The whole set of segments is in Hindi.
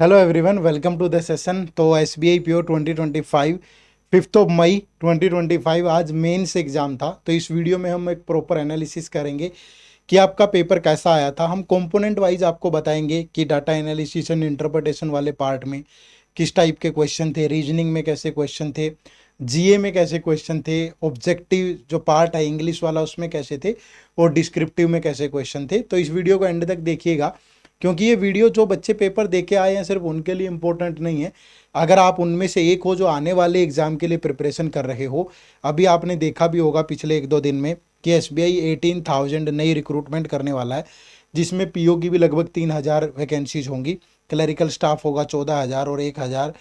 Hello everyone, welcome to the session. तो एसबीआई पीओ 2025 5 मई 2025 आज मेंस एग्जाम था। तो इस वीडियो में हम एक प्रॉपर एनालिसिस करेंगे कि आपका पेपर कैसा आया था। हम कंपोनेंट वाइज आपको बताएंगे कि डाटा एनालिसिस एंड इंटरप्रिटेशन वाले पार्ट में किस टाइप के क्वेश्चन थे, रीजनिंग में कैसे क्वेश्चन थे, जीए में कैसे क्वेश्चन थे, ऑब्जेक्टिव जो पार्ट है इंग्लिश वाला उसमें कैसे थे, और डिस्क्रिप्टिव में कैसे क्वेश्चन थे। तो इस वीडियो को एंड तक देखिएगा, क्योंकि ये वीडियो जो बच्चे पेपर दे के आए हैं सिर्फ उनके लिए इम्पोर्टेंट नहीं है। अगर आप उनमें से एक हो जो आने वाले एग्जाम के लिए प्रिपरेशन कर रहे हो, अभी आपने देखा भी होगा पिछले 1-2 दिन में कि एसबीआई 18,000 नई रिक्रूटमेंट करने वाला है, जिसमें पीओ की भी लगभग 3,000 वैकेंसीज होंगी, क्लरिकल स्टाफ होगा 14,000 और 1,000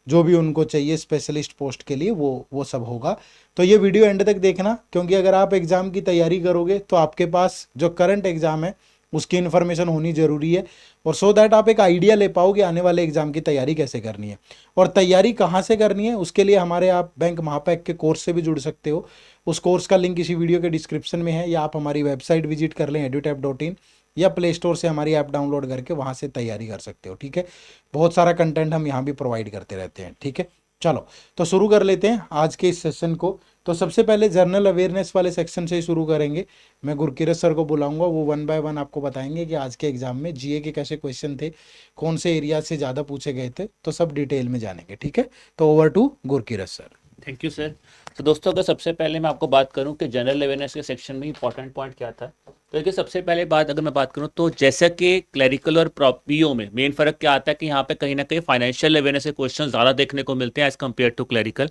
जो भी उनको चाहिए स्पेशलिस्ट पोस्ट के लिए वो सब होगा। तो ये वीडियो एंड तक देखना, क्योंकि अगर आप एग्ज़ाम की तैयारी करोगे तो आपके पास जो करंट एग्ज़ाम है उसकी इन्फॉर्मेशन होनी ज़रूरी है, और सो दैट आप एक आइडिया ले पाओगे आने वाले एग्जाम की तैयारी कैसे करनी है। और तैयारी कहाँ से करनी है उसके लिए हमारे आप बैंक महापैक के कोर्स से भी जुड़ सकते हो। उस कोर्स का लिंक इसी वीडियो के डिस्क्रिप्शन में है, या आप हमारी वेबसाइट विजिट कर लें edutap.in, या प्ले स्टोर से हमारी ऐप डाउनलोड करके वहाँ से तैयारी कर सकते हो। ठीक है, बहुत सारा कंटेंट हम यहाँ भी प्रोवाइड करते रहते हैं। ठीक है, चलो तो शुरू कर लेते हैं आज के इस सेशन को। तो सबसे पहले जनरल अवेयरनेस वाले सेक्शन से ही शुरू करेंगे। मैं गुरकीरत सर को बुलाऊंगा, वो 1 बाय 1 आपको बताएंगे कि आज के एग्जाम में जीए के कैसे क्वेश्चन थे, कौन से एरिया से ज़्यादा पूछे गए थे, तो सब डिटेल में जानेंगे। ठीक है, तो over to Gurkirat sir. Thank you sir. तो दोस्तों, अगर सबसे पहले मैं आपको बात करूं कि जनरल अवेयरनेस के सेक्शन में इंपॉर्टेंट पॉइंट क्या था, तो देखिए सबसे पहले बात अगर मैं बात करूं तो जैसा कि क्लरिकल और पीओ में मेन फर्क क्या आता है कि यहाँ पे कहीं ना कहीं फाइनेंशियल अवेयरनेस के क्वेश्चन ज़्यादा देखने को मिलते हैं एज कम्पेयर टू क्लरिकल।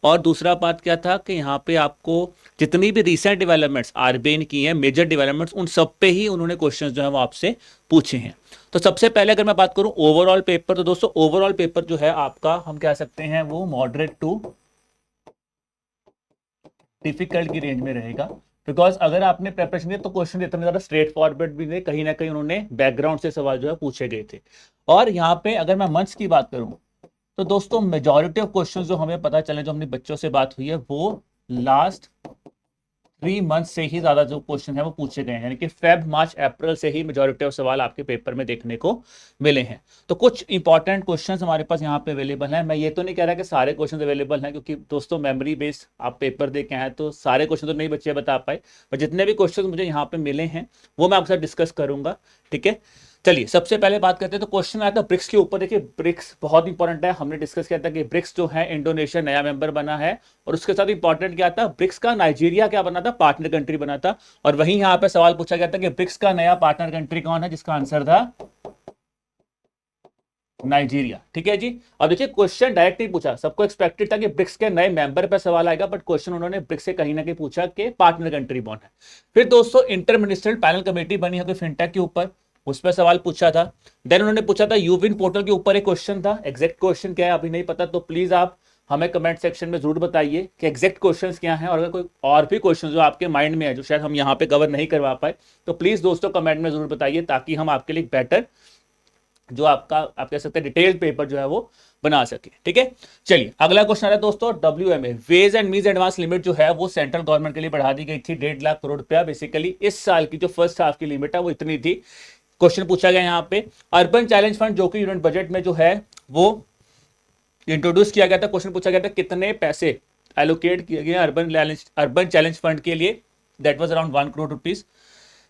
और दूसरा बात क्या था कि यहाँ पे आपको जितनी भी रिसेंट डेवलपमेंट्स आरबीआई ने की हैं, मेजर डेवलपमेंट्स, उन सब पे ही उन्होंने क्वेश्चंस जो है वो आपसे पूछे हैं। तो सबसे पहले अगर मैं बात करूं ओवरऑल पेपर, तो दोस्तों ओवरऑल पेपर जो है आपका, हम कह सकते हैं वो मॉडरेट टू डिफिकल्ट की रेंज में रहेगा। बिकॉज अगर आपने प्रिपरेशन किया तो क्वेश्चन इतने ज्यादा स्ट्रेट फॉरवर्ड भी नहीं, कहीं ना कहीं उन्होंने बैकग्राउंड से सवाल जो है पूछे गए थे। और यहाँ पे अगर मैं मंथ्स की बात करूं तो दोस्तों मेजॉरिटी ऑफ क्वेश्चंस जो हमें पता चले, जो अपने बच्चों से बात हुई है, वो लास्ट 3 मंथ से ही ज्यादा जो क्वेश्चन है वो पूछे गए हैं, यानी कि फेब मार्च अप्रैल से ही मेजॉरिटी ऑफ सवाल आपके पेपर में देखने को मिले हैं। तो कुछ इंपॉर्टेंट क्वेश्चंस हमारे पास यहाँ पे अवेलेबल हैं। मैं ये तो नहीं कह रहा कि सारे क्वेश्चंस अवेलेबल हैं, क्योंकि दोस्तों मेमोरी बेस्ड आप पेपर दे के आए तो सारे क्वेश्चन तो नहीं बच्चे बता पाए, पर जितने भी क्वेश्चन मुझे यहाँ पे मिले हैं वो मैं आपके साथ डिस्कस करूंगा। ठीक है, चलिए सबसे पहले बात करते हैं। तो क्वेश्चन आया था ब्रिक्स के ऊपर। देखिए ब्रिक्स बहुत इंपॉर्टेंट है, हमने डिस्कस किया था कि ब्रिक्स जो है इंडोनेशिया नया मेंबर बना है, और उसके साथ इंपॉर्टेंट क्या था, ब्रिक्स का नाइजीरिया क्या बना था, पार्टनर कंट्री बना था। और वहीं यहाँ पे सवाल पूछा गया था कि ब्रिक्स का नया पार्टनर कंट्री कौन है, जिसका आंसर था नाइजीरिया। ठीक है जी। अब देखिए क्वेश्चन डायरेक्ट नहीं पूछा, सबको एक्सपेक्टेड था कि ब्रिक्स के नए मेंबर पर सवाल आएगा, बट क्वेश्चन उन्होंने ब्रिक्स से कहीं ना कहीं पूछा कि पार्टनर कंट्री कौन है। फिर दोस्तों इंटर मिनिस्ट्रियल पैनल कमेटी बनी है कोई फिनटेक के ऊपर, उस पर सवाल पूछा था। देन उन्होंने पूछा था यूविन पोर्टल के ऊपर एक क्वेश्चन था, एग्जैक्ट क्वेश्चन क्या है अभी नहीं पता, तो प्लीज आप हमें कमेंट सेक्शन में जरूर बताइए कि एग्जैक्ट क्वेश्चंस क्या हैं। और अगर कोई और भी क्वेश्चन जो आपके माइंड में है जो शायद हम यहाँ पे कवर नहीं करवा पाए, तो प्लीज दोस्तों कमेंट में जरूर बताइए, ताकि हम आपके लिए बेटर जो आपका आप कह सकते हैं डिटेल्ड पेपर जो है वो बना सके। ठीक है, चलिए अगला क्वेश्चन आ रहा है दोस्तों, WMA वेज एंड मीज एडवांस लिमिट जो है वो सेंट्रल गवर्नमेंट के लिए बढ़ा दी गई थी 1.5 लाख करोड़ रुपया। बेसिकली इस साल की जो फर्स्ट हाफ की लिमिट है वो इतनी थी। क्वेश्चन पूछा गया यहाँ पे अर्बन चैलेंज फंड जो कि यूनियन बजट में जो है वो इंट्रोड्यूस किया गया था। क्वेश्चन पूछा गया था कितने पैसे एलोकेट किए गए अर्बन चैलेंज फंड के लिए, that was around 1 crore rupees.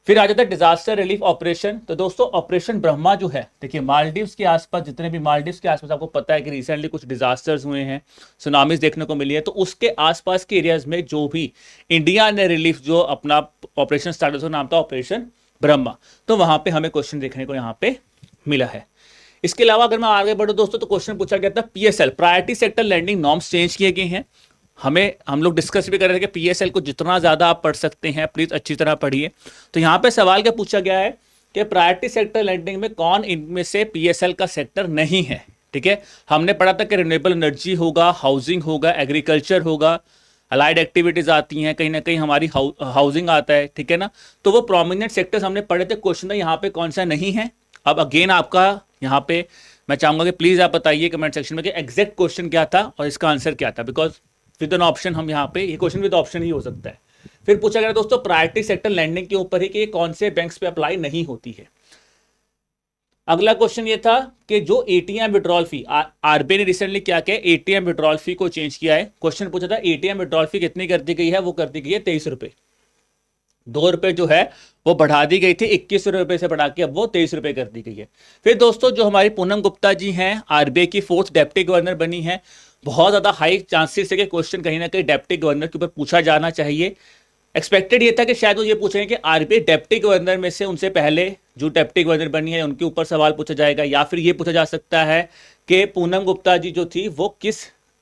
फिर आ जाता है डिजास्टर रिलीफ ऑपरेशन। तो दोस्तों ऑपरेशन ब्रह्मा जो है, देखिए मालदीव्स के आसपास, जितने भी मालदीव्स के आसपास आपको पता है कि रिसेंटली कुछ डिजास्टर्स हुए हैं, सुनामीज देखने को मिली है, तो उसके आसपास के एरियाज में जो भी इंडिया ने रिलीफ जो अपना ऑपरेशन स्टार्ट, उसका नाम था ऑपरेशन ब्रह्मा। तो वहां पे हमें क्वेश्चन देखने को यहाँ पे मिला है। इसके अलावा अगर मैं आगे बढ़ूं दोस्तों, तो क्वेश्चन पूछा गया था PSL priority sector lending norms change किए गए हैं। हम लोग डिस्कस भी कर रहे थे कि PSL को जितना ज्यादा आप पढ़ सकते हैं प्लीज अच्छी तरह पढ़िए। तो यहाँ पे सवाल क्या पूछा गया है कि प्रायोरिटी सेक्टर लैंडिंग में कौन इनमें से PSL का सेक्टर नहीं है। ठीक है, हमने पढ़ा था कि रिन्यूएबल एनर्जी होगा, हाउसिंग होगा, एग्रीकल्चर होगा, अलाइड एक्टिविटीज आती हैं, कहीं ना कहीं हमारी हाउसिंग आता है। ठीक है ना, तो वो प्रोमिनेंट सेक्टर्स हमने पढ़े थे। क्वेश्चन यहाँ पे कौन सा नहीं है। अब अगेन आपका यहाँ पे मैं चाहूंगा कि प्लीज आप बताइए कमेंट सेक्शन में कि एग्जैक्ट क्वेश्चन क्या था और इसका आंसर क्या था, बिकॉज विद एन ऑप्शन हम यहाँ पे, ये क्वेश्चन विद ऑप्शन ही हो सकता है। फिर पूछा गया दोस्तों प्रायोरिटी सेक्टर लैंडिंग के ऊपर ही कि कौन से बैंक्स पे अप्लाई नहीं होती है। अगला क्वेश्चन ये था कि जो एटीएम विड्रॉल फी, आरबीआई ने रिसेंटली क्या किया, एटीएम विड्रॉल फी को चेंज किया है। क्वेश्चन पूछा था एटीएम विड्रॉल फी कितनी कर दी गई है, वो कर दी गई है 23 रुपए। 2 रुपए जो है वो बढ़ा दी गई थी, 21 रुपए से बढ़ा के अब वो 23 रुपए कर दी गई है। फिर दोस्तों जो हमारी पूनम गुप्ता जी हैं, आरबीआई की 4th डेप्टी गवर्नर बनी है, बहुत ज्यादा हाई चांसेस है कि क्वेश्चन कहीं ना कहीं डेप्टी गवर्नर के ऊपर पूछा जाना चाहिए। एक्सपेक्टेड ये था कि शायद वो ये पूछेंगे कि आरबीआई डेप्टी गवर्नर में से उनसे पहले जो डेप्टी गवर्नर बनी है उनके ऊपर सवाल पूछा जाएगा, या फिर ये पूछा जा सकता है कि पूनम गुप्ता जी जो थी वो किस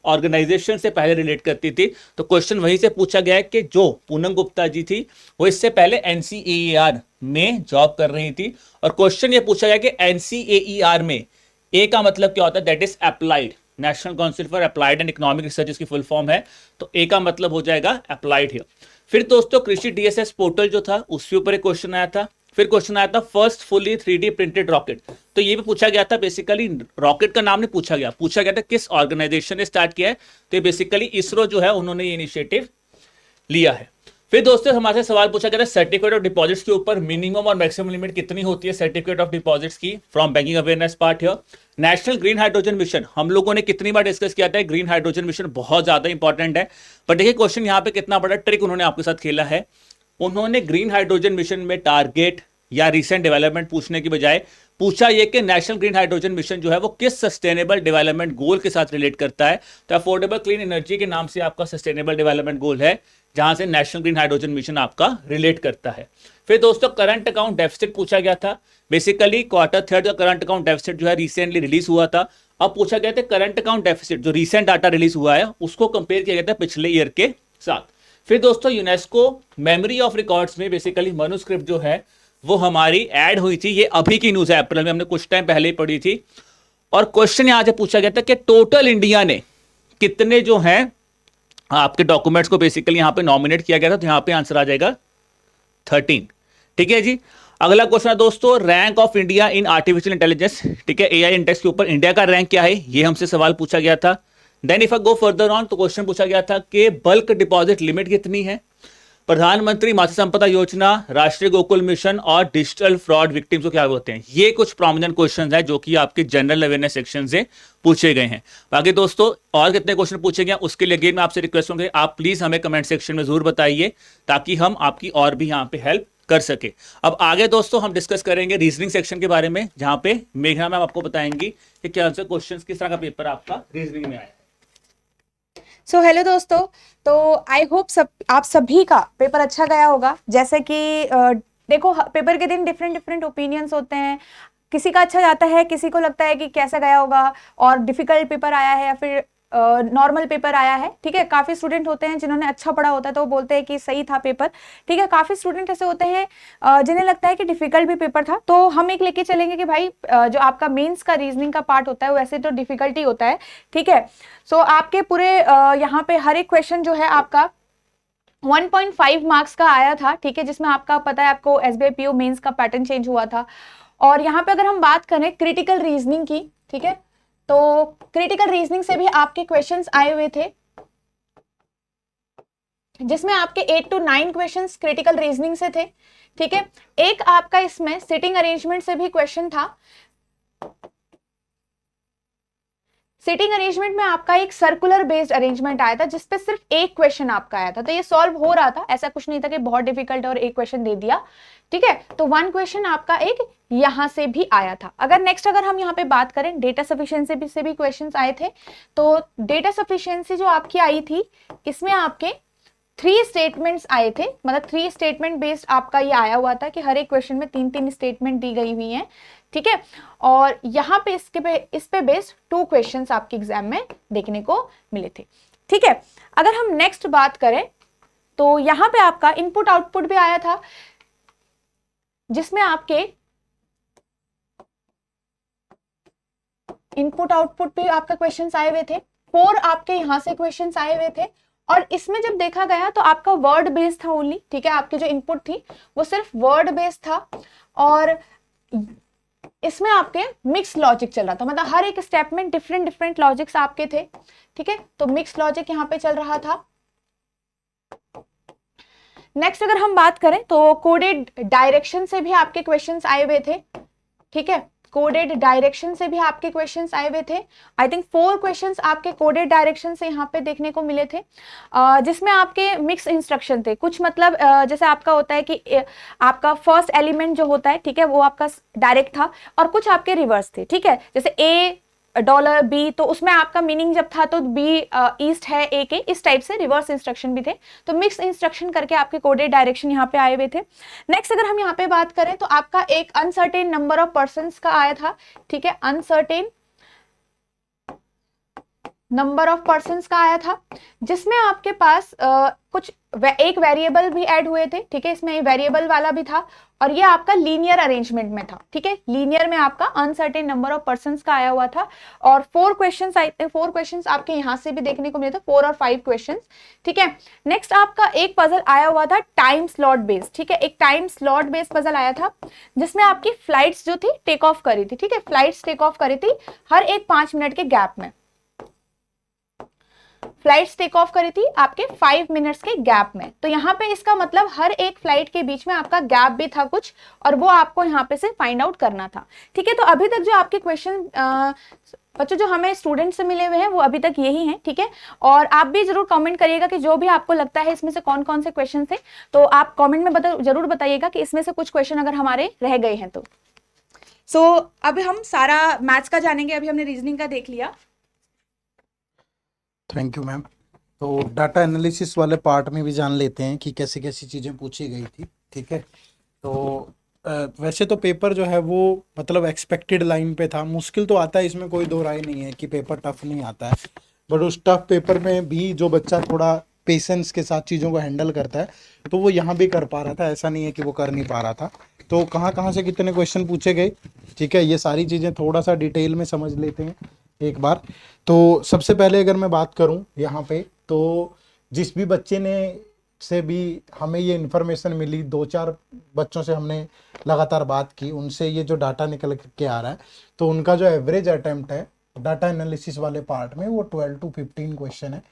ऑर्गेनाइजेशन से पहले रिलेट करती थी। तो क्वेश्चन वहीं से पूछा गया है कि जो पूनम गुप्ता जी थी वो इससे पहले एनसीएईआर में जॉब कर रही थी। और क्वेश्चन ये पूछा गया कि एनसीएईआर में ए का मतलब क्या होता है, that is applied, national council for applied and economic research इसकी फुल फॉर्म है, तो ए का मतलब हो जाएगा अप्लाइड हियर। फिर दोस्तों कृषि डीएसएस पोर्टल जो था उसके ऊपर एक क्वेश्चन आया था। फिर क्वेश्चन आया था first fully 3D printed rocket, तो ये भी पूछा गया था। बेसिकली रॉकेट का नाम नहीं पूछा गया था किस ऑर्गेनाइजेशन ने स्टार्ट किया है, तो ये बेसिकली इसरो जो है उन्होंने ये इनिशिएटिव लिया है। फिर दोस्तों हमारे से सवाल पूछा गया था सर्टिफिकेट ऑफ डिपॉजिट्स के ऊपर मिनिमम और मैक्सिमम लिमिट कितनी होती है सर्टिफिकेट ऑफ डिपॉजिट्स की, from banking awareness part here. National green hydrogen mission हम लोगों ने कितनी बार डिस्कस किया था, ग्रीन हाइड्रोजन मिशन बहुत ज्यादा इंपॉर्टेंट है। पर देखिए क्वेश्चन यहाँ पे कितना बड़ा ट्रिक उन्होंने आपके साथ खेला है। उन्होंने ग्रीन हाइड्रोजन मिशन में टारगेट या रिसेंट डेवलपमेंट पूछने की बजाय पूछा यह कि नेशनल ग्रीन हाइड्रोजन मिशन जो है वो किस सस्टेनेबल डेवलपमेंट गोल के साथ रिलेट करता है। तो अफोर्डेबल क्लीन एनर्जी के नाम से आपका सस्टेनेबल डेवलपमेंट गोल है, जहां से नेशनल ग्रीन हाइड्रोजन मिशन आपका रिलेट करता है। फिर दोस्तों करंट अकाउंट डेफिसिट पूछा गया था। बेसिकली Q3 का करंट अकाउंट डेफिसिट जो है रिसेंटली रिलीज हुआ था। अब पूछा गया था करंट अकाउंट डेफिसिट जो रिसेंट डाटा रिलीज हुआ है उसको कंपेयर किया गया था पिछले ईयर के साथ। फिर दोस्तों यूनेस्को मेमोरी ऑफ रिकॉर्ड्स में बेसिकली मनुस्क्रिप्ट जो है वो हमारी ऐड हुई थी। ये अभी की न्यूज है, अप्रैल में, हमने कुछ टाइम पहले ही पढ़ी थी। और क्वेश्चन यहां से पूछा गया था कि टोटल इंडिया ने कितने जो हैं आपके डॉक्यूमेंट्स को बेसिकली यहां पे नॉमिनेट किया गया था, तो यहां पे आंसर आ जाएगा 13। ठीक है जी। अगला क्वेश्चन है दोस्तों rank of India in artificial intelligence, ठीक है, एआई इंडेक्स के ऊपर इंडिया का रैंक क्या है, ये हमसे सवाल पूछा गया था। Then if I go further on तो क्वेश्चन पूछा गया था कि बल्क डिपॉजिट लिमिट कितनी है, प्रधानमंत्री मत्स्य संपदा योजना, राष्ट्रीय गोकुल मिशन और डिजिटल फ्रॉड विक्टिम्स को क्या होते हैं। ये कुछ प्रोमिनेंट क्वेश्चंस हैं जो कि आपके जनरल अवेयरनेस सेक्शन से पूछे गए हैं। बाकी दोस्तों और कितने क्वेश्चन पूछे गए उसके लिए अगेन मैं आपसे रिक्वेस्ट करूंगा आप प्लीज हमें कमेंट सेक्शन में जरूर बताइए ताकि हम आपकी और भी यहाँ पे हेल्प कर सके। अब आगे दोस्तों हम डिस्कस करेंगे रीजनिंग सेक्शन के बारे में, जहां पे मेघना मैम आपको बताएंगी कि क्या क्वेश्चन किस तरह का पेपर आपका रीजनिंग में आया है। सो हेलो दोस्तों, तो आई होप आप सभी का पेपर अच्छा गया होगा। जैसे कि देखो पेपर के दिन डिफरेंट ओपिनियंस होते हैं, किसी का अच्छा जाता है, किसी को लगता है कि कैसा गया होगा और डिफिकल्ट पेपर आया है या फिर नॉर्मल पेपर आया है। ठीक है, काफ़ी स्टूडेंट होते हैं जिन्होंने अच्छा पढ़ा होता है तो वो बोलते हैं कि सही था पेपर। ठीक है, काफ़ी स्टूडेंट ऐसे होते हैं जिन्हें लगता है कि डिफिकल्ट भी पेपर था। तो हम एक लेके चलेंगे कि भाई जो आपका मेंस का रीजनिंग का पार्ट होता है वैसे तो डिफिकल्टी होता है। ठीक है, सो आपके पूरे यहाँ पे हर एक क्वेश्चन जो है आपका 1.5 मार्क्स का आया था। ठीक है, जिसमें आपका पता है आपको एसबीआई पीओ मेंस का पैटर्न चेंज हुआ था। और यहाँ पे अगर हम बात करें क्रिटिकल रीजनिंग की, ठीक है, तो क्रिटिकल रीजनिंग से भी आपके क्वेश्चंस आए हुए थे, जिसमें आपके 8 to 9 क्वेश्चंस क्रिटिकल रीजनिंग से थे। ठीक है, एक आपका इसमें सिटिंग अरेंजमेंट से भी क्वेश्चन था। सिटिंग अरेंजमेंट में आपका एक सर्कुलर बेस्ड अरेंजमेंट आया था जिसपे सिर्फ एक क्वेश्चन आपका आया था, तो ये सॉल्व हो रहा था, ऐसा कुछ नहीं था कि बहुत डिफिकल्ट है और एक क्वेश्चन दे दिया। ठीक है, तो 1 क्वेश्चन आपका एक यहां से भी आया था। अगर नेक्स्ट अगर हम यहाँ पे बात करें डेटा सफिशिएंसी से भी क्वेश्चंस आए थे। तो डेटा सफिशिएंसी जो आपकी आई थी इसमें आपके 3 स्टेटमेंट्स आए थे, मतलब 3 स्टेटमेंट बेस्ड आपका ये आया हुआ था कि हर एक क्वेश्चन में 3-3 स्टेटमेंट दी गई हुई हैं। ठीक है, और यहाँ पे इस पे बेस्ड 2 क्वेश्चंस आपके एग्जाम में देखने को मिले थे। ठीक है, अगर हम नेक्स्ट बात करें तो यहाँ पे आपका इनपुट आउटपुट भी आया था, जिसमें आपके इनपुट आउटपुट पे आपका क्वेश्चंस आए हुए थे। 4 आपके यहाँ से क्वेश्चंस आए हुए थे और इसमें जब देखा गया तो आपका वर्ड बेस्ड था ओनली। ठीक है, आपकी जो इनपुट थी वो सिर्फ वर्ड बेस्ड था और इसमें आपके मिक्स लॉजिक चल रहा था, मतलब हर एक स्टेप में डिफरेंट लॉजिक्स आपके थे। ठीक है, तो मिक्स लॉजिक यहाँ पे चल रहा था। नेक्स्ट अगर हम बात करें तो कोडेड डायरेक्शन से भी आपके क्वेश्चंस आए हुए थे। ठीक है, कोडेड डायरेक्शन से भी आपके क्वेश्चंस आए हुए थे। आई थिंक 4 क्वेश्चंस आपके कोडेड डायरेक्शन से यहाँ पे देखने को मिले थे, जिसमें आपके मिक्स इंस्ट्रक्शन थे। कुछ मतलब जैसे आपका होता है कि आपका फर्स्ट एलिमेंट जो होता है, ठीक है, वो आपका डायरेक्ट था, और कुछ आपके रिवर्स थे, ठीक है, जैसे ए डॉलर बी, तो उसमें आपका मीनिंग जब था तो बी ईस्ट है ए के, इस टाइप से रिवर्स इंस्ट्रक्शन भी थे। तो मिक्स इंस्ट्रक्शन करके आपके कोडेड डायरेक्शन यहाँ पे आए हुए थे। नेक्स्ट अगर हम यहाँ पे बात करें तो आपका एक अनसर्टेन नंबर ऑफ पर्संस का आया था, ठीक है, अनसर्टेन नंबर ऑफ पर्संस का आया था, जिसमें आपके पास कुछ एक वेरिएबल भी ऐड हुए थे, ठीक है, इसमें वेरिएबल वाला भी था, और ये आपका लीनियर अरेंजमेंट में था, ठीक है, लीनियर में आपका अनसर्टेन नंबर ऑफ पर्संस का आया हुआ था। और 4 क्वेश्चंस आए थे, 4 क्वेश्चंस आपके यहाँ से भी देखने को मिले थे, 4 और 5 क्वेश्चंस, ठीक है। नेक्स्ट आपका एक पजल आया हुआ था टाइम स्लॉट बेस्ड, ठीक है, एक टाइम स्लॉट बेस्ड पजल आया था, जिसमें आपकी फ्लाइट्स जो थी टेक ऑफ करी थी, ठीक है, फ्लाइट्स टेक ऑफ करी थी हर एक 5 मिनट के गैप में, फ्लाइट्स टेक ऑफ करी थी आपके 5 मिनट्स के गैप में। तो यहाँ पे इसका मतलब हर एक फ्लाइट के बीच में आपका गैप भी था कुछ, और वो आपको यहाँ पे से फाइंड आउट करना था, ठीक है। तो अभी तक जो आपके क्वेश्चन बच्चों जो हमें स्टूडेंट से मिले हुए हैं वो अभी तक यही हैं, ठीक है। और आप भी जरूर कमेंट करिएगा कि जो भी आपको लगता है इसमें से कौन कौन से क्वेश्चन थे, तो आप कॉमेंट में जरूर बताइएगा कि इसमें से कुछ क्वेश्चन अगर हमारे रह गए हैं तो। सो अब हम सारा मैथ्स का जानेंगे, अभी हमने रीजनिंग का देख लिया। Thank you ma'am. तो डाटा एनालिसिस वाले पार्ट में भी जान लेते हैं कि कैसी कैसी चीज़ें पूछी गई थी, ठीक है। तो वैसे तो पेपर जो है वो मतलब एक्सपेक्टेड लाइन पे था, मुश्किल तो आता है, इसमें कोई दो राय नहीं है कि पेपर टफ नहीं आता है, बट उस टफ पेपर में भी जो बच्चा थोड़ा पेशेंस के साथ चीज़ों को हैंडल करता है तो वो यहाँ भी कर पा रहा था, ऐसा नहीं है कि वो कर नहीं पा रहा था। तो कहाँ कहाँ से कितने क्वेश्चन पूछे गए, ठीक है, ये सारी चीज़ें थोड़ा सा डिटेल में समझ लेते हैं एक बार। तो सबसे पहले अगर मैं बात करूं यहाँ पे, तो जिस भी बच्चे ने से भी हमें ये इन्फॉर्मेशन मिली, 2-4 बच्चों से हमने लगातार बात की, उनसे ये जो डाटा निकल के आ रहा है, तो उनका जो एवरेज अटेम्प्ट है डाटा एनालिसिस वाले पार्ट में वो 12 to 15 क्वेश्चन है,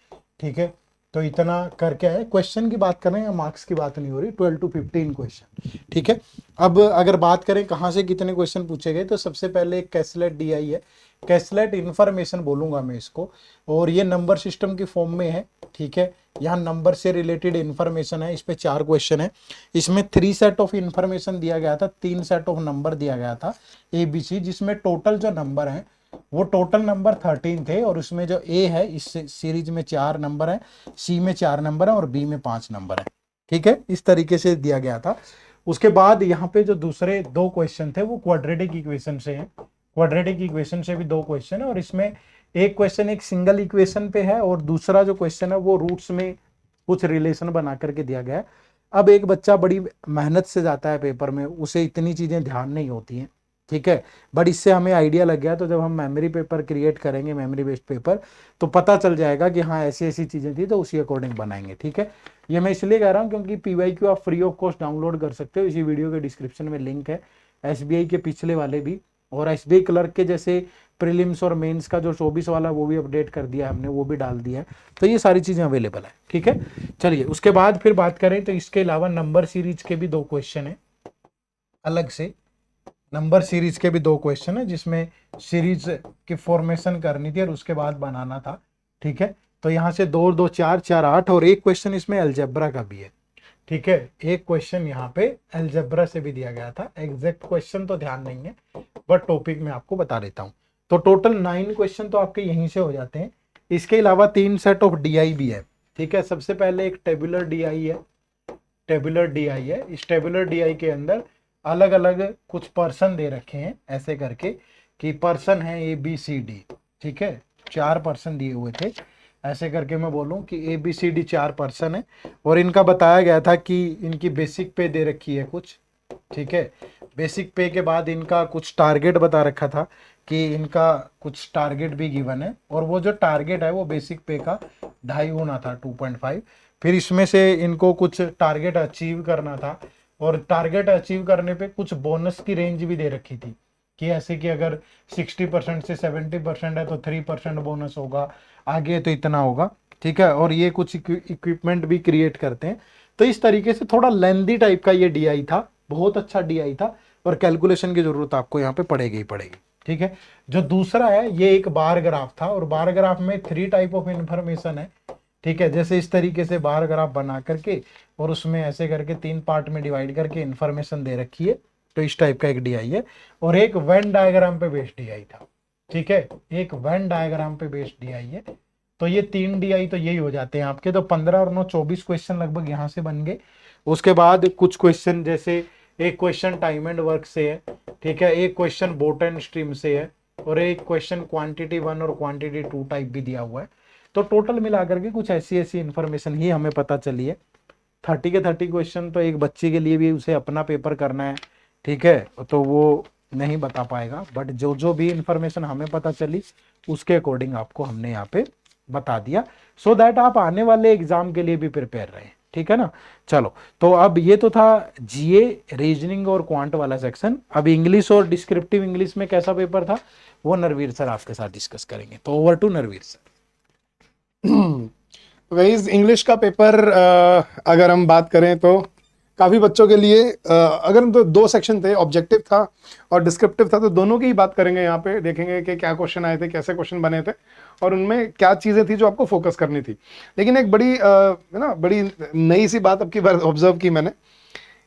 ठीक है। तो इतना करके है, क्वेश्चन की बात कर रहे हैं या मार्क्स की बात नहीं हो रही, 12 to 15 क्वेश्चन, ठीक है। अब अगर बात करें कहाँ से कितने क्वेश्चन पूछे गए, तो सबसे पहले एक कैसलेट डीआई है, कैसलेट इन्फॉर्मेशन बोलूंगा मैं इसको, और ये नंबर सिस्टम की फॉर्म में है, ठीक है। यहाँ नंबर से रिलेटेड इन्फॉर्मेशन है, इस पे 4 क्वेश्चन है, इसमें 3 सेट ऑफ इन्फॉर्मेशन दिया गया था, 3 सेट ऑफ नंबर दिया गया था ABC, जिसमें टोटल जो नंबर है वो टोटल नंबर 13 थे, और उसमें जो A है इस सीरीज में 4 नंबर है, C में 4 नंबर है और B में 5 नंबर है, ठीक है, इस तरीके से दिया गया था। उसके बाद यहाँ पे जो दूसरे 2 क्वेश्चन थे वो क्वाड्रेटिक इक्वेशन से हैं, क्वाड्रेटिक इक्वेशन से भी 2 क्वेश्चन है, और इसमें एक क्वेश्चन एक सिंगल इक्वेशन पे है और दूसरा जो क्वेश्चन है वो रूट्स में कुछ रिलेशन बना करके दिया गया है। अब एक बच्चा बड़ी मेहनत से जाता है पेपर में, उसे इतनी चीज़ें ध्यान नहीं होती हैं, ठीक है, बट इससे हमें आइडिया लग गया, तो जब हम मेमोरी पेपर क्रिएट करेंगे, मेमोरी बेस्ड पेपर, तो पता चल जाएगा कि हाँ ऐसी ऐसी चीज़ें थी, तो उसी अकॉर्डिंग बनाएंगे, ठीक है। ये मैं इसलिए कह रहा हूँ क्योंकि PYQ आप फ्री ऑफ कॉस्ट डाउनलोड कर सकते हो, इसी वीडियो के डिस्क्रिप्शन में लिंक है, SBI के पिछले वाले भी, और SBI क्लर्क के जैसे प्रीलिम्स और मेंस का जो 24 वाला वो भी अपडेट कर दिया हमने, वो भी डाल दिया है, तो ये सारी चीज़ें अवेलेबल है, ठीक है। चलिए उसके बाद फिर बात करें तो इसके अलावा नंबर सीरीज के भी 2 क्वेश्चन है, अलग से नंबर सीरीज के भी 2 क्वेश्चन है, जिसमें सीरीज की फॉर्मेशन करनी थी और उसके बाद बनाना था, ठीक है। तो यहाँ से 2 2 4 4 8, और एक क्वेश्चन इसमें अलजेब्रा का भी है, ठीक है, एक क्वेश्चन यहाँ पे अलजेब्रा से भी दिया गया था, एग्जैक्ट क्वेश्चन तो ध्यान नहीं है बट टॉपिक में आपको बता देता हूँ। तो टोटल 9 क्वेश्चन तो आपके यहीं से हो जाते हैं। इसके अलावा 3 सेट ऑफ DI भी है, ठीक है। सबसे पहले एक टेबुलर DI है, टेबुलर DI है, इस टेबुलर DI के अंदर अलग अलग कुछ पर्सन दे रखे हैं ऐसे करके कि पर्सन है ABCD, ठीक है, 4 पर्सन दिए हुए थे, ऐसे करके मैं बोलूं कि ABCD 4 पर्सन है, और इनका बताया गया था कि इनकी बेसिक पे दे रखी है कुछ, ठीक है। बेसिक पे के बाद इनका कुछ टारगेट बता रखा था कि इनका कुछ टारगेट भी गिवन है, और वो जो टारगेट है वो बेसिक पे का 2.5 होना था, 2.5। फिर इसमें से इनको कुछ टारगेट अचीव करना था, और टारगेट अचीव करने पे कुछ बोनस की रेंज भी दे रखी थी कि ऐसे कि अगर 60% से 70% है तो 3% बोनस होगा, आगे तो इतना होगा, ठीक है। और ये कुछ इक्विपमेंट भी क्रिएट करते हैं। तो इस तरीके से थोड़ा लेंदी टाइप का ये DI था, बहुत अच्छा DI था, और कैलकुलेशन की जरूरत आपको यहाँ पे पड़ेगी ही पड़ेगी। ठीक है, जो दूसरा है ये एक बार ग्राफ था, और बार ग्राफ में 3 टाइप ऑफ इंफॉर्मेशन है। ठीक है, जैसे इस तरीके से बार ग्राफ बना करके और उसमें ऐसे करके 3 पार्ट में डिवाइड करके इंफॉर्मेशन दे रखी है, तो इस टाइप का एक DI है। और एक वेन डायग्राम पे बेस्ड DI था। ठीक है, एक वेन डायग्राम पे बेस्ड DI है। तो ये 3 DI तो यही हो जाते हैं आपके। तो 15 और 9 24 क्वेश्चन लगभग यहाँ से बन गए। उसके बाद कुछ क्वेश्चन, जैसे एक क्वेश्चन टाइम एंड वर्क से है, ठीक है, एक क्वेश्चन बोट एंड स्ट्रीम से है, और एक क्वेश्चन क्वांटिटी 1 और क्वांटिटी 2 टाइप भी दिया हुआ है। तो टोटल मिलाकर के कुछ ऐसी इन्फॉर्मेशन ही हमें पता चली है। 30 के 30 क्वेश्चन तो एक बच्चे के लिए भी उसे अपना पेपर करना है, ठीक है, तो वो नहीं बता पाएगा। बट जो जो भी इंफॉर्मेशन हमें पता चली उसके अकॉर्डिंग आपको हमने यहाँ पे बता दिया, सो दैट आप आने वाले एग्जाम के लिए भी प्रिपेयर रहें। ठीक है ना। चलो, तो अब ये तो था GA रीजनिंग और क्वांट वाला सेक्शन। अब इंग्लिश और डिस्क्रिप्टिव इंग्लिश में कैसा पेपर था वो नरवीर सर आपके साथ डिस्कस करेंगे। तो over to Narveer sir. Guys, English का पेपर अगर हम बात करें तो काफ़ी बच्चों के लिए अगर हम तो 2 सेक्शन थे, ऑब्जेक्टिव था और डिस्क्रिप्टिव था, तो दोनों की ही बात करेंगे। यहाँ पे देखेंगे कि क्या क्वेश्चन आए थे, कैसे क्वेश्चन बने थे और उनमें क्या चीज़ें थी जो आपको फोकस करनी थी। लेकिन एक बड़ी बड़ी नई सी बात अब की बार ऑब्जर्व की मैंने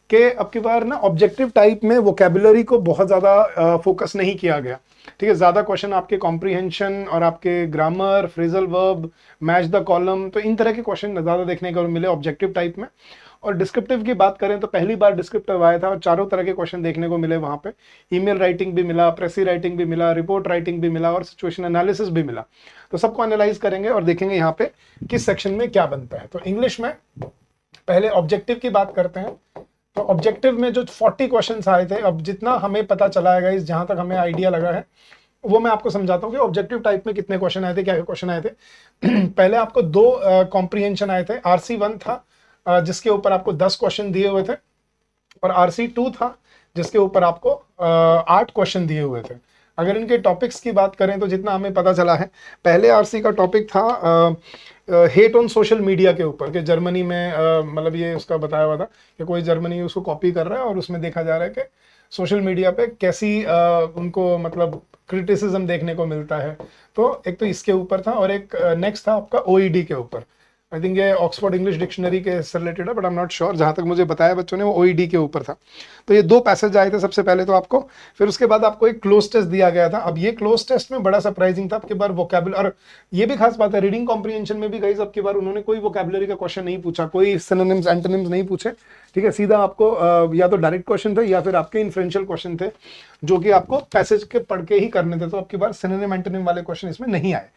कि अब की बार ना ऑब्जेक्टिव टाइप में वोकेबुलरी को बहुत ज़्यादा फोकस नहीं किया गया। ठीक है, ज़्यादा क्वेश्चन आपके कॉम्प्रीहेंशन और आपके grammar, phrasal verb, match the column, तो इन तरह के क्वेश्चन ज़्यादा देखने को मिले ऑब्जेक्टिव टाइप में। और डिस्क्रिप्टिव की बात करें तो पहली बार डिस्क्रिप्टिव आया था और चारों तरह के क्वेश्चन देखने को मिले वहाँ पे। ईमेल राइटिंग भी मिला, प्रेसी राइटिंग भी मिला, रिपोर्ट राइटिंग भी मिला और सिचुएशन एनालिसिस भी मिला। तो सबको एनालाइज करेंगे और देखेंगे यहाँ पे किस सेक्शन में क्या बनता है। तो इंग्लिश में पहले ऑब्जेक्टिव की बात करते हैं। तो ऑब्जेक्टिव में जो 40 क्वेश्चंस आए थे, अब जितना हमें पता चला है गाइस, जहां तक हमें आइडिया लगा है वो मैं आपको समझाता हूँ कि ऑब्जेक्टिव टाइप में कितने क्वेश्चन आए थे, क्या क्वेश्चन आए थे। पहले आपको 2 कॉम्प्रीहेंशन आए थे। RC1 था जिसके ऊपर आपको 10 क्वेश्चन दिए हुए थे, और RC2 था जिसके ऊपर आपको 8 क्वेश्चन दिए हुए थे। अगर इनके टॉपिक्स की बात करें तो जितना हमें पता चला है, पहले RC का टॉपिक था हेट ऑन सोशल मीडिया के ऊपर, कि जर्मनी में मतलब ये उसका बताया हुआ था कि कोई जर्मनी उसको कॉपी कर रहा है और उसमें देखा जा रहा है कि सोशल मीडिया पे कैसी उनको मतलब क्रिटिसिज्म देखने को मिलता है। तो एक तो इसके ऊपर था, और एक नेक्स्ट था आपका OED के ऊपर। आई थिंक ये ऑक्सफोर्ड इंग्लिश डिक्शनरी के से रिलेटेड है, but I am not sure. जहाँ तक मुझे बताया बच्चों ने वो OED के ऊपर था। तो ये 2 पैसेज आए थे सबसे पहले तो आपको, फिर उसके बाद आपको एक क्लोज टेस्ट दिया गया था। अब ये क्लोज टेस्ट में बड़ा सरप्राइजिंग था आपकी बार वोकैबुलरी, और ये भी खास बात है रीडिंग कॉम्प्रीहेंशन में भी गाइस अब की बार उन्होंने कोई वोकैबुलरी का क्वेश्चन नहीं पूछा, कोई सिनोनिम्स एंटोनिम्स नहीं पूछे। ठीक है, सीधा आपको या तो डायरेक्ट क्वेश्चन थे या फिर आपके इन्फ्रेंशियल क्वेश्चन थे जो कि आपको पैसेज के पढ़ के ही करने थे। तो अब की बार सिनोनिम एंटोनिम वाले क्वेश्चन इसमें नहीं आए।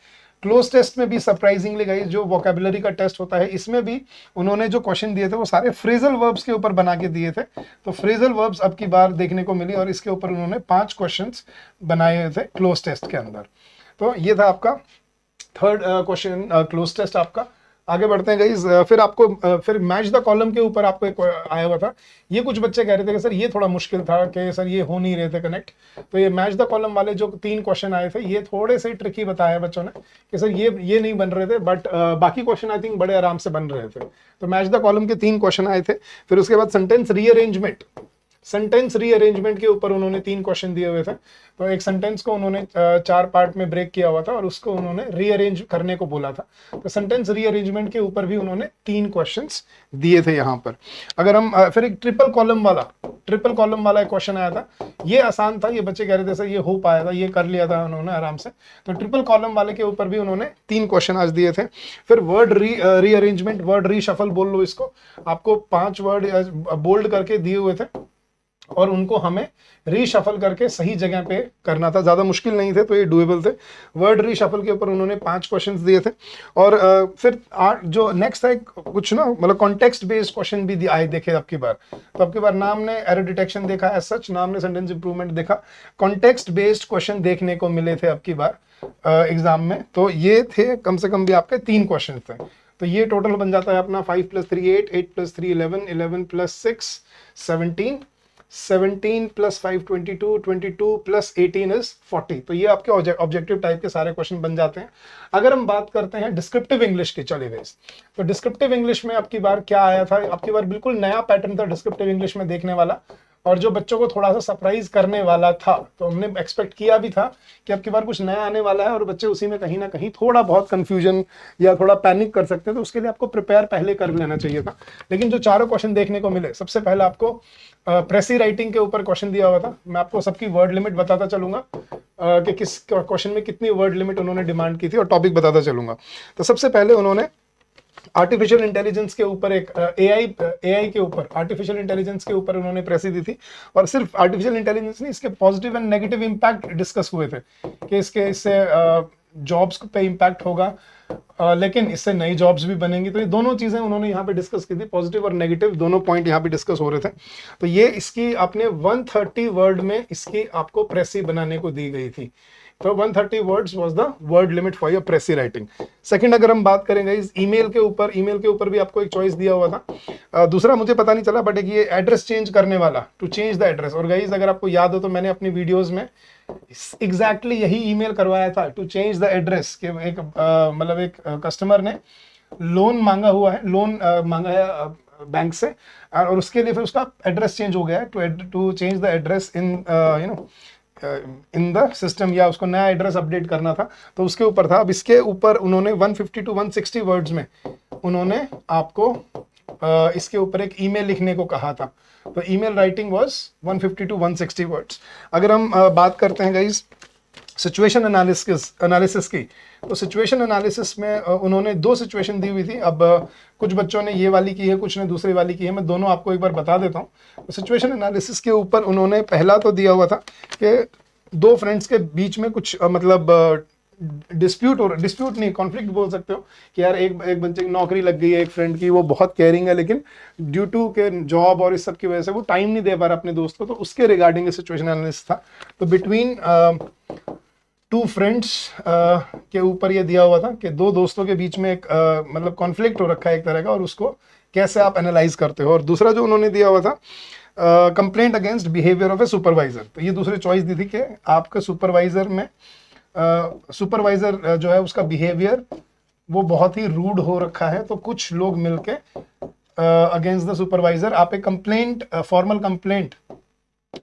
क्लोज टेस्ट में भी सरप्राइजिंगली गाइस जो वोकैबुलरी का टेस्ट होता है, इसमें भी उन्होंने जो क्वेश्चन दिए थे वो सारे फ्रेजल वर्ब्स के ऊपर बना के दिए थे। तो फ्रेजल वर्ब्स अब की बार देखने को मिली, और इसके ऊपर उन्होंने 5 क्वेश्चंस बनाए हुए थे क्लोज टेस्ट के अंदर। तो ये था आपका 3rd क्वेश्चन क्लोज टेस्ट आपका। आगे बढ़ते हैं गाइस, फिर आपको फिर मैच द कॉलम के ऊपर आपको एक आया हुआ था। ये कुछ बच्चे कह रहे थे कि सर ये थोड़ा मुश्किल था, कि सर ये हो नहीं रहे थे कनेक्ट। तो ये मैच द कॉलम वाले जो 3 क्वेश्चन आए थे ये थोड़े से ट्रिकी बताया बच्चों ने कि सर ये नहीं बन रहे थे, बट बाकी क्वेश्चन आई थिंक बड़े आराम से बन रहे थे। तो मैच द कॉलम के 3 क्वेश्चन आए थे। फिर उसके बाद सेंटेंस रीअरेंजमेंट के ऊपर उन्होंने 3 क्वेश्चन दिए हुए थे। तो एक सेंटेंस को उन्होंने 4 पार्ट में ब्रेक किया हुआ था और उसको उन्होंने रीअरेंज करने को बोला था। तो सेंटेंस रीअरेंजमेंट के ऊपर भी उन्होंने 3 क्वेश्चंस दिए थे यहाँ पर। अगर हम फिर एक ट्रिपल कॉलम वाला एक क्वेश्चन आया था। ये आसान था, ये बच्चे कह रहे थे सर ये हो पाया था, ये कर लिया था उन्होंने आराम से। तो ट्रिपल कॉलम वाले के ऊपर भी उन्होंने 3 क्वेश्चन आज दिए थे। फिर वर्ड रीअरेंजमेंट, वर्ड रीशफल बोल लो इसको, आपको 5 वर्ड बोल्ड करके दिए हुए थे और उनको हमें रीशफल करके सही जगह पे करना था। ज़्यादा मुश्किल नहीं थे, तो ये डुएबल थे। वर्ड रीशफल के ऊपर उन्होंने 5 क्वेश्चंस दिए थे। और फिर जो नेक्स्ट है कुछ ना मतलब कॉन्टेक्स्ट बेस्ड क्वेश्चन भी आए देखे अब की बार। तो अब की बार नाम ने एरर डिटेक्शन देखा, एज सच नाम ने सेंटेंस इंप्रूवमेंट देखा, कॉन्टेक्स्ट बेस्ड क्वेश्चन देखने को मिले थे अब की बार एग्जाम में। तो ये थे कम से कम भी आपके 3 क्वेश्चन थे। तो ये टोटल बन जाता है अपना 5 + 3 8, 8 + 3 11, 11 + 6 17, 17 + 5 22, 22 + 18 इज 40। तो ये आपके ऑब्जेक्टिव टाइप के सारे क्वेश्चन बन जाते हैं। अगर हम बात करते हैं डिस्क्रिप्टिव इंग्लिश की, चलिए गाइस, तो डिस्क्रिप्टिव इंग्लिश में अब की बार क्या आया था, अब की बार बिल्कुल नया पैटर्न था डिस्क्रिप्टिव इंग्लिश में देखने वाला। और जो बच्चों को थोड़ा सा सरप्राइज करने वाला था, तो हमने एक्सपेक्ट किया भी था कि अब की बार कुछ नया आने वाला है और बच्चे उसी में कहीं ना कहीं थोड़ा बहुत कंफ्यूजन या थोड़ा पैनिक कर सकते हैं, तो उसके लिए आपको प्रिपेयर पहले कर लेना चाहिए था। लेकिन जो चारों क्वेश्चन देखने को मिले, सबसे पहले आपको प्रेसी राइटिंग के ऊपर क्वेश्चन दिया हुआ था। मैं आपको सबकी वर्ड लिमिट बताता चलूंगा कि किस क्वेश्चन में कितनी वर्ड लिमिट उन्होंने डिमांड की थी, और टॉपिक बताता चलूंगा। तो सबसे पहले उन्होंने आर्टिफिशियल इंटेलिजेंस के ऊपर एक एआई के ऊपर, आर्टिफिशियल इंटेलिजेंस के ऊपर उन्होंने प्रेसी दी थी। और सिर्फ आर्टिफिशियल इंटेलिजेंस नहीं, इसके positive and negative impact discuss हुए थे कि इससे जॉब्स पे इम्पैक्ट होगा, लेकिन इससे नई जॉब्स भी बनेंगी। तो ये दोनों चीजें उन्होंने यहाँ पे डिस्कस की थी, पॉजिटिव और नेगेटिव दोनों पॉइंट यहाँ पे डिस्कस हो रहे थे। तो ये इसकी आपने 130 वर्ड में इसकी आपको प्रेसी बनाने को दी गई थी। तो 130 words was the word limit for your प्रेसी writing. Second, अगर हम बात करेंगे इस ईमेल के ऊपर भी आपको एक चॉइस दिया हुआ था। दूसरा मुझे पता नहीं चला, बट एक ये एड्रेस चेंज करने वाला, टू चेंज द एड्रेस। और गाइस अगर आपको याद हो तो मैंने अपनी वीडियोस में एग्जैक्टली यही ईमेल करवाया था, टू चेंज द एड्रेस। के एक मतलब एक कस्टमर ने लोन मांगा हुआ है, लोन मांगा है बैंक से, और उसके लिए फिर उसका एड्रेस चेंज हो गया है, to change the address in in the system, या उसको नया एड्रेस अपडेट करना था, तो उसके ऊपर था। अब इसके ऊपर उन्होंने 150 to 160 वर्ड्स में उन्होंने आपको इसके ऊपर एक ईमेल लिखने को कहा था। तो email writing was 150 to 160 words. अगर हम बात करते हैं गाइस सिचुएशन एनालिसिस की, तो सिचुएशन एनालिसिस में उन्होंने 2 सिचुएशन दी हुई थी। अब कुछ बच्चों ने ये वाली की है, कुछ ने दूसरी वाली की है, मैं दोनों आपको एक बार बता देता हूँ। तो सिचुएशन एनालिसिस के ऊपर उन्होंने पहला तो दिया हुआ था कि 2 फ्रेंड्स के बीच में कुछ मतलब डिस्प्यूट नहीं, कॉन्फ्लिक्ट बोल सकते हो, कि यार एक बच्चे की नौकरी लग गई है, एक फ्रेंड की, वो बहुत केयरिंग है, लेकिन ड्यू टू के जॉब और इस सब की वजह से वो टाइम नहीं दे पा रहा अपने दोस्त को, तो उसके रिगार्डिंग सिचुएशन एनालिसिस था। तो बिटवीन 2 फ्रेंड्स के ऊपर ये दिया हुआ था कि 2 दोस्तों के बीच में एक मतलब कॉन्फ्लिक्ट हो रखा है एक तरह का, और उसको कैसे आप एनालाइज करते हो। और दूसरा जो उन्होंने दिया हुआ था, complaint against behaviour of A supervisor. तो ये दूसरी चॉइस दी थी कि आपके सुपरवाइजर में सुपरवाइजर जो है उसका बिहेवियर वो बहुत ही रूड हो रखा है, तो कुछ लोग मिलके अगेंस्ट द सुपरवाइजर आप एक कंप्लेंट, फॉर्मल कंप्लेंट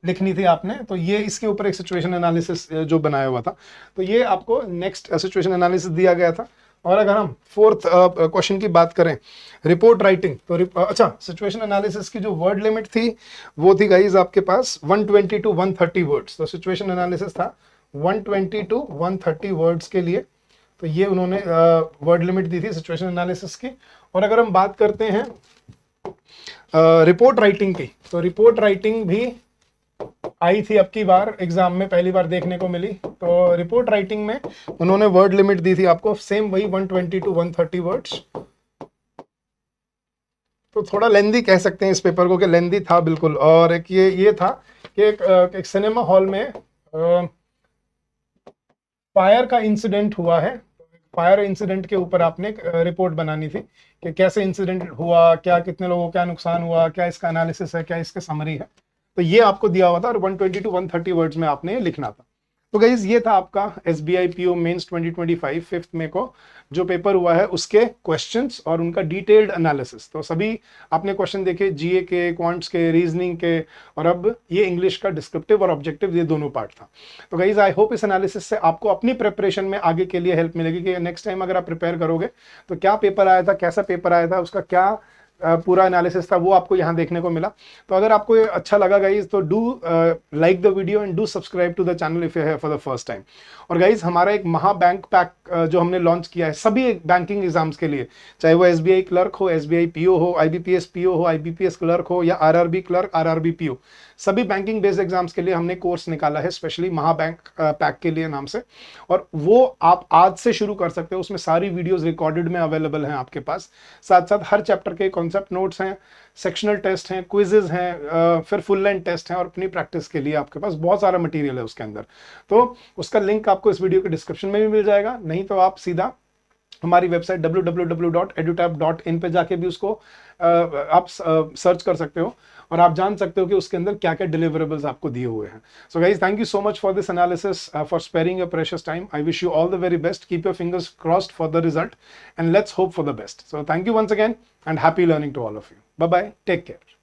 लिखनी थी आपने। तो ये इसके ऊपर एक सिचुएशन एनालिसिस जो बनाया हुआ था, तो ये आपको नेक्स्ट सिचुएशन एनालिसिस दिया गया था। और अगर हम 4th क्वेश्चन की बात करें, रिपोर्ट राइटिंग, तो अच्छा, सिचुएशन एनालिसिस की जो वर्ड लिमिट थी वो थी गाइज आपके पास 120 to 130 वर्ड्स। तो सिचुएशन एनालिसिस था 120 to 130 वर्ड्स के लिए, तो ये उन्होंने वर्ड लिमिट दी थी सिचुएशन एनालिसिस की। और अगर हम बात करते हैं रिपोर्ट राइटिंग की, तो रिपोर्ट राइटिंग भी आई थी अब की बार एग्जाम में, पहली बार देखने को मिली। तो रिपोर्ट राइटिंग में उन्होंने वर्ड लिमिट दी थी आपको सेम वही 120 to 130 वर्ड्स। तो थोड़ा लेंदी कह सकते हैं इस पेपर को, कि लेंदी था बिल्कुल। और एक ये था कि एक सिनेमा हॉल में फायर का इंसिडेंट हुआ है। फायर इंसिडेंट के ऊपर आपने एक रिपोर्ट बनानी थी कि कैसे इंसिडेंट हुआ, क्या कितने लोगों को क्या नुकसान हुआ, क्या इसका एनालिसिस है, क्या इसका समरी है। तो ये आपको दिया हुआ था और 120 to 130 वर्ड्स में आपने लिखना था। तो गाइज ये था आपका SBI PO मेंस 2025 5 मई को जो पेपर हुआ है उसके क्वेश्चंस और उनका डिटेल्ड एनालिसिस। तो सभी आपने क्वेश्चन देखे, जीए के, क्वांट्स के, रीजनिंग के, और अब ये इंग्लिश का डिस्क्रिप्टिव और ऑब्जेक्टिव, ये दोनों पार्ट था। तो गाइज आई होप इस एनालिसिस से आपको अपनी प्रिपरेशन में आगे के लिए हेल्प मिलेगी कि नेक्स्ट टाइम अगर आप प्रिपेयर करोगे तो क्या पेपर आया था, कैसा पेपर आया था, उसका क्या पूरा एनालिसिस था, वो आपको यहाँ देखने को मिला। तो अगर आपको ये अच्छा लगा गाइज तो do like the video and do subscribe to the channel if you have for the first time. और गाइज हमारा एक महा बैंक पैक जो हमने लॉन्च किया है सभी बैंकिंग एग्जाम्स के लिए, चाहे वो SBI क्लर्क हो, SBI PO हो, IBPS PO हो, IBPS क्लर्क हो, या RRB क्लर्क, RRB PO, सभी बैंकिंग बेस्ड एग्जाम्स के लिए हमने कोर्स निकाला है स्पेशली महा बैंक पैक के लिए नाम से। और वो आप आज से शुरू कर सकते हो, उसमें सारी वीडियोस रिकॉर्डेड में अवेलेबल हैं आपके पास। साथ साथ हर चैप्टर के कॉन्सेप्ट नोट्स हैं, सेक्शनल टेस्ट हैं, क्विजेज हैं, फिर फुल लेंथ टेस्ट हैं, और अपनी प्रैक्टिस के लिए आपके पास बहुत सारा मटेरियल है उसके अंदर। तो उसका लिंक आपको इस वीडियो के डिस्क्रिप्शन में भी मिल जाएगा, नहीं तो आप सीधा हमारी वेबसाइट www.edutab.in पे जाके भी उसको आप सर्च कर सकते हो और आप जान सकते हो कि उसके अंदर क्या क्या डिलीवरेबल्स आपको दिए हुए हैं। So guys thank you so much for this analysis, for sparing your precious time. I wish you all the very best, keep your fingers crossed for the result and let's hope for the best. So thank you once again and happy learning to all of you. Bye bye, take care.